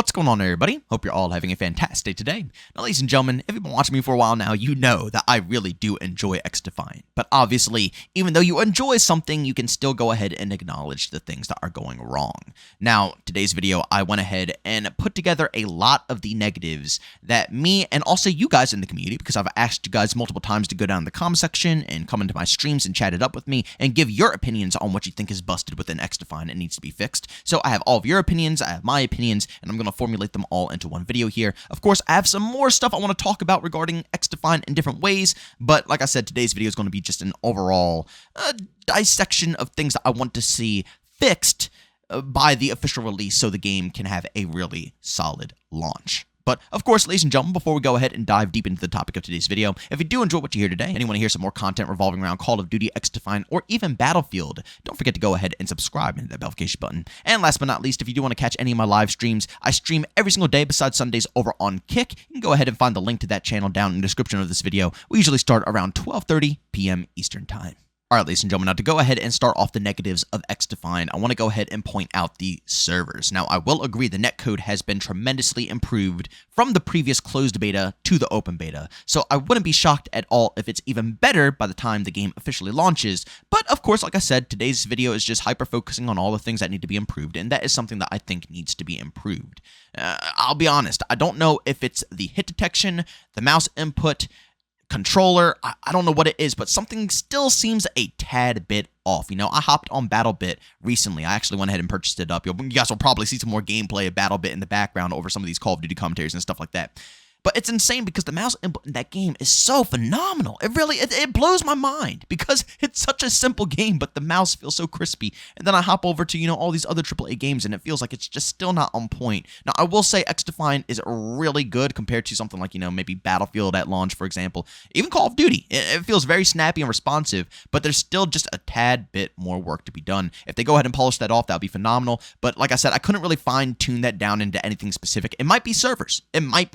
What's going on, everybody? Hope you're all having a fantastic day today. Now, ladies and gentlemen, if you've been watching me for a while now, you know that I really do enjoy Xdefiant. But obviously, even though you enjoy something, you can still go ahead and acknowledge the things that are going wrong. Now, today's video, I went ahead and put together a lot of the negatives that me and also you guys in the community, because I've asked you guys multiple times to go down in the comment section and come into my streams and chat it up with me and give your opinions on what you think is busted within Xdefiant and needs to be fixed. So I have all of your opinions, I have my opinions, and I'm going to formulate them all into one video here. Of course, I have some more stuff I want to talk about regarding Xdefiant in different ways, but like I said, today's video is going to be just an overall dissection of things that I want to see fixed by the official release so the game can have a really solid launch. But, of course, ladies and gentlemen, before we go ahead and dive deep into the topic of today's video, if you do enjoy what you hear today and you want to hear some more content revolving around Call of Duty, Xdefiant, or even Battlefield, don't forget to go ahead and subscribe and hit that notification button. And last but not least, if you do want to catch any of my live streams, I stream every single day besides Sundays over on Kick. You can go ahead and find the link to that channel down in the description of this video. We usually start around 12:30 p.m. Eastern Time. Alright, ladies and gentlemen, now to go ahead and start off the negatives of Xdefiant, I want to go ahead and point out the servers. Now, I will agree the netcode has been tremendously improved from the previous closed beta to the open beta, so I wouldn't be shocked at all if it's even better by the time the game officially launches. But, of course, like I said, today's video is just hyper-focusing on all the things that need to be improved, and that is something that I think needs to be improved. I'll be honest, I don't know if it's the hit detection, the mouse input, controller, I don't know what it is, but something still seems a tad bit off. You know, I hopped on BattleBit recently. I actually went ahead and purchased it up. You guys will probably see some more gameplay of BattleBit in the background over some of these Call of Duty commentaries and stuff like that. But it's insane because the mouse input in that game is so phenomenal. It really, it blows my mind because it's such a simple game, but the mouse feels so crispy. And then I hop over to, all these other AAA games and it feels like it's just still not on point. Now, I will say Xdefiant is really good compared to something like, maybe Battlefield at launch, for example. Even Call of Duty, it feels very snappy and responsive, but there's still just a tad bit more work to be done. If they go ahead and polish that off, that would be phenomenal. But like I said, I couldn't really fine-tune that down into anything specific. It might be servers. It might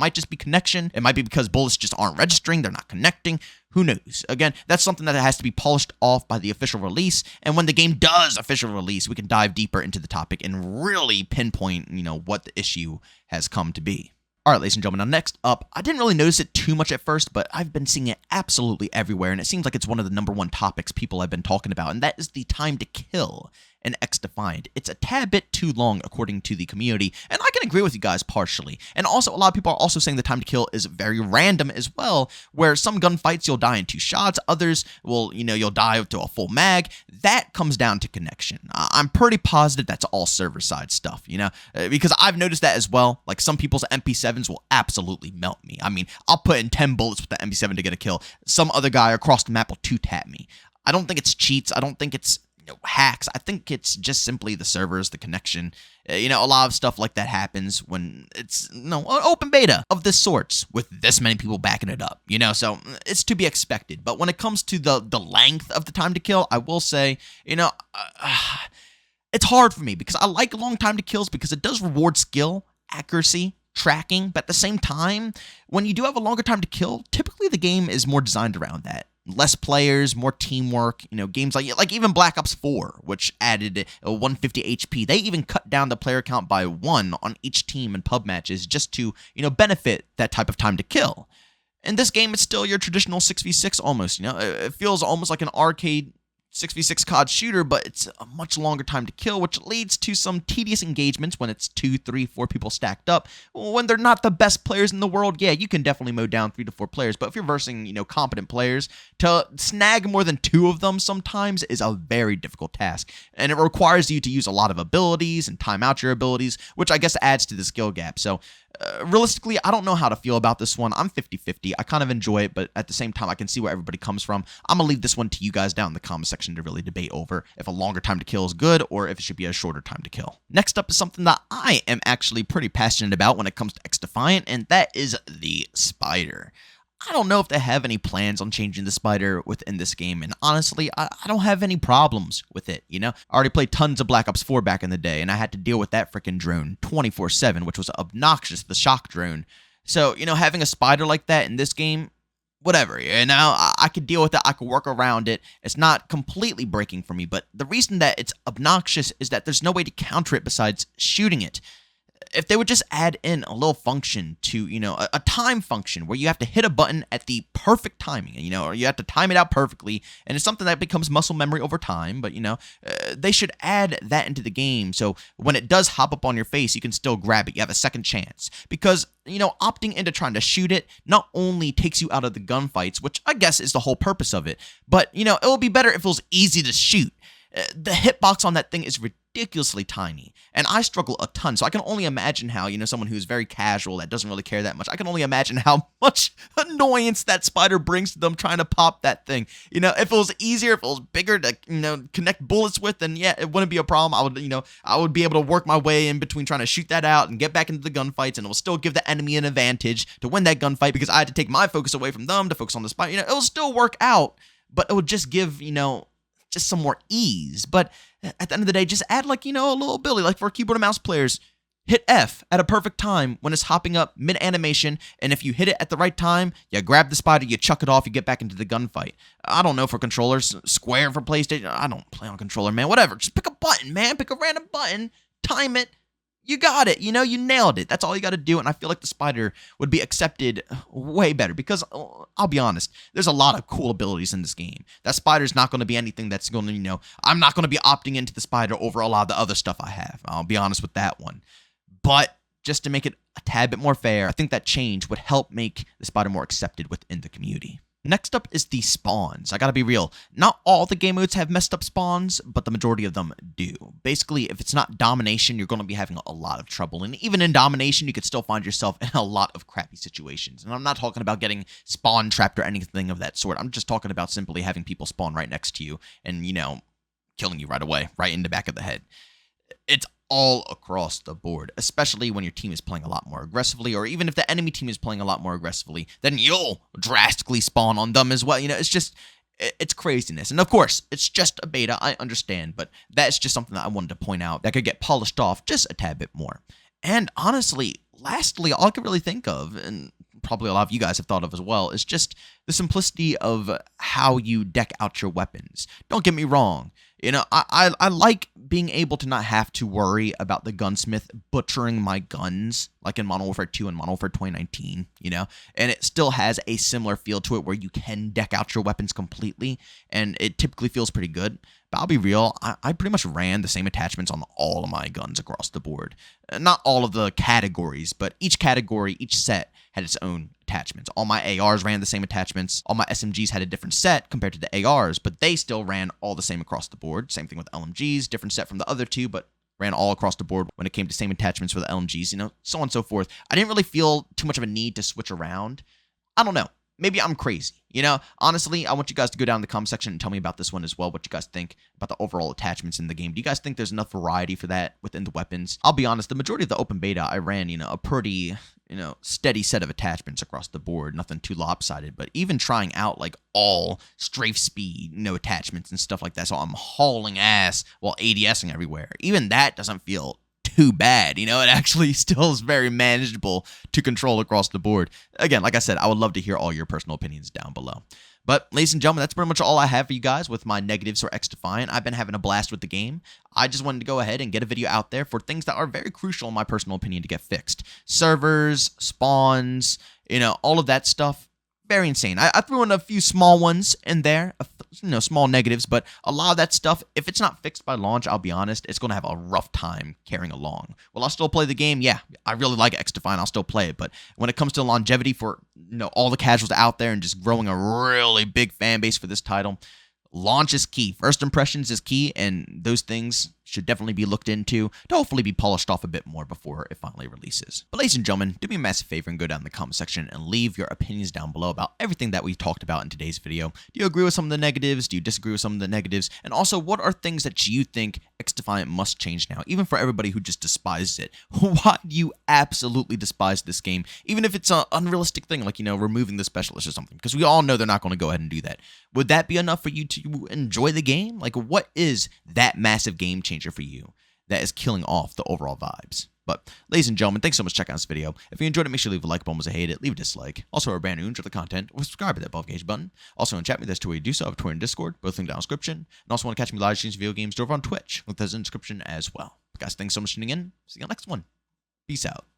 might just be connection. It might be because bullets just aren't registering. They're not connecting. Who knows? Again, that's something that has to be polished off by the official release. And when the game does official release, we can dive deeper into the topic and really pinpoint, what the issue has come to be. All right, ladies and gentlemen, now next up, I didn't really notice it too much at first, but I've been seeing it absolutely everywhere, and it seems like it's one of the #1 topics people have been talking about, and that is the time to kill in Xdefiant. It's a tad bit too long, according to the community, and I can agree with you guys partially. And also, a lot of people are also saying the time to kill is very random as well, where some gunfights you'll die in 2 shots, others will, you'll die to a full mag. That comes down to connection. I'm pretty positive that's all server-side stuff, because I've noticed that as well. Like, some people's MP7s will absolutely melt me. I mean, I'll put in 10 bullets with the MP7 to get a kill. Some other guy across the map will 2-tap me. I don't think it's cheats. I don't think it's hacks. I think it's just simply the servers, the connection. A lot of stuff like that happens when it's an open beta of this sorts with this many people backing it up, so it's to be expected. But when it comes to the length of the time to kill, I will say, it's hard for me because I like long time to kills because it does reward skill, accuracy, tracking, but at the same time, when you do have a longer time to kill, typically the game is more designed around that. Less players, more teamwork, games like even Black Ops 4, which added a 150 HP. They even cut down the player count by 1 on each team in pub matches just to, benefit that type of time to kill. In this game, it's still your traditional 6v6 almost, It feels almost like an arcade 6v6 COD shooter, but it's a much longer time to kill, which leads to some tedious engagements when it's 2, 3, 4 people stacked up. When they're not the best players in the world, yeah, you can definitely mow down 3 to 4 players, but if you're versing, competent players, to snag more than 2 of them sometimes is a very difficult task, and it requires you to use a lot of abilities and time out your abilities, which I guess adds to the skill gap. So realistically, I don't know how to feel about this one. I'm 50-50. I kind of enjoy it, but at the same time, I can see where everybody comes from. I'm going to leave this one to you guys down in the comment section to really debate over if a longer time to kill is good or if it should be a shorter time to kill. Next up is something that I am actually pretty passionate about when it comes to Xdefiant, and that is the spider. I don't know if they have any plans on changing the spider within this game, and honestly, I don't have any problems with it, I already played tons of Black Ops 4 back in the day, and I had to deal with that freaking drone 24/7, which was obnoxious, the shock drone. So, having a spider like that in this game, whatever, I could deal with it, I could work around it. It's not completely breaking for me, but the reason that it's obnoxious is that there's no way to counter it besides shooting it. If they would just add in a little function to, a time function where you have to hit a button at the perfect timing, or you have to time it out perfectly, and it's something that becomes muscle memory over time, but, they should add that into the game so when it does hop up on your face, you can still grab it. You have a second chance. Because, opting into trying to shoot it not only takes you out of the gunfights, which I guess is the whole purpose of it, but, it would be better if it was easy to shoot. The hitbox on that thing is ridiculously tiny, and I struggle a ton, so I can only imagine how, someone who's very casual, that doesn't really care that much, I can only imagine how much annoyance that spider brings to them trying to pop that thing. If it was easier, if it was bigger to, connect bullets with, then yeah, it wouldn't be a problem. I would be able to work my way in between trying to shoot that out and get back into the gunfights, and it will still give the enemy an advantage to win that gunfight because I had to take my focus away from them to focus on the spider. It will still work out, but it would just give, just some more ease. But at the end of the day, just add a little ability, like for keyboard and mouse players, hit F at a perfect time when it's hopping up mid-animation, and if you hit it at the right time, you grab the spider, you chuck it off, you get back into the gunfight. I don't know for controllers, Square for PlayStation, I don't play on controller, man, whatever. Just pick a button, man, pick a random button, time it, you got it, you nailed it. That's all you got to do, and I feel like the spider would be accepted way better because, I'll be honest, there's a lot of cool abilities in this game. That spider's not going to be anything that's going to, I'm not going to be opting into the spider over a lot of the other stuff I have. I'll be honest with that one. But just to make it a tad bit more fair, I think that change would help make the spider more accepted within the community. Next up is the spawns. I gotta be real, not all the game modes have messed up spawns, but the majority of them do. Basically, if it's not domination, you're gonna be having a lot of trouble, and even in domination, you could still find yourself in a lot of crappy situations. And I'm not talking about getting spawn trapped or anything of that sort. I'm just talking about simply having people spawn right next to you and, killing you right away, right in the back of the head. It's all across the board, especially when your team is playing a lot more aggressively, or even if the enemy team is playing a lot more aggressively, then you'll drastically spawn on them as well. It's craziness. And of course, it's just a beta, I understand, but that's just something that I wanted to point out that could get polished off just a tad bit more. And honestly, lastly, all I could really think of, and probably a lot of you guys have thought of as well, is just the simplicity of how you deck out your weapons. Don't get me wrong. I like being able to not have to worry about the gunsmith butchering my guns, like in Modern Warfare 2 and Modern Warfare 2019, and it still has a similar feel to it where you can deck out your weapons completely, and it typically feels pretty good. But I'll be real, I pretty much ran the same attachments on all of my guns across the board. Not all of the categories, but each category, each set had its own attachments. All my ARs ran the same attachments. All my SMGs had a different set compared to the ARs, but they still ran all the same across the board. Same thing with LMGs, different set from the other two, but ran all across the board when it came to same attachments for the LMGs, so on and so forth. I didn't really feel too much of a need to switch around. I don't know. Maybe I'm crazy. Honestly, I want you guys to go down in the comment section and tell me about this one as well, what you guys think about the overall attachments in the game. Do you guys think there's enough variety for that within the weapons? I'll be honest, the majority of the open beta, I ran, a pretty, steady set of attachments across the board, nothing too lopsided, but even trying out, all strafe speed, attachments and stuff like that, so I'm hauling ass while ADSing everywhere. Even that doesn't feel too bad, it actually still is very manageable to control across the board. Again, like I said, I would love to hear all your personal opinions down below. But ladies and gentlemen, that's pretty much all I have for you guys with my negatives for Xdefiant. I've been having a blast with the game. I just wanted to go ahead and get a video out there for things that are very crucial in my personal opinion to get fixed. Servers, spawns, all of that stuff. Very insane. I threw in a few small ones in there, small negatives, but a lot of that stuff, if it's not fixed by launch, I'll be honest, it's going to have a rough time carrying along. Will I still play the game? Yeah, I really like Xdefiant. I'll still play it, but when it comes to longevity for all the casuals out there and just growing a really big fan base for this title, launch is key. First impressions is key, and those things should definitely be looked into to hopefully be polished off a bit more before it finally releases. But ladies and gentlemen, do me a massive favor and go down in the comment section and leave your opinions down below about everything that we talked about in today's video. Do you agree with some of the negatives? Do you disagree with some of the negatives? And also, what are things that you think Xdefiant must change now, even for everybody who just despises it? Why do you absolutely despise this game, even if it's an unrealistic thing like, removing the specialist or something? Because we all know they're not going to go ahead and do that. Would that be enough for you to enjoy the game? What is that massive game changer for you that is killing off the overall vibes? But ladies and gentlemen, thanks so much for checking out this video. If you enjoyed it, make sure to leave a like button. Was I hate it, leave a dislike. Also, if you're brand new, enjoy the content, or subscribe to that above gauge button. Also, in chat me, that's two ways to do so. I have Twitter and Discord, both linked down in the description. And also want to catch me live streams, video games, over on Twitch. Link that's in the description as well. Guys, thanks so much for tuning in. See you on the next one. Peace out.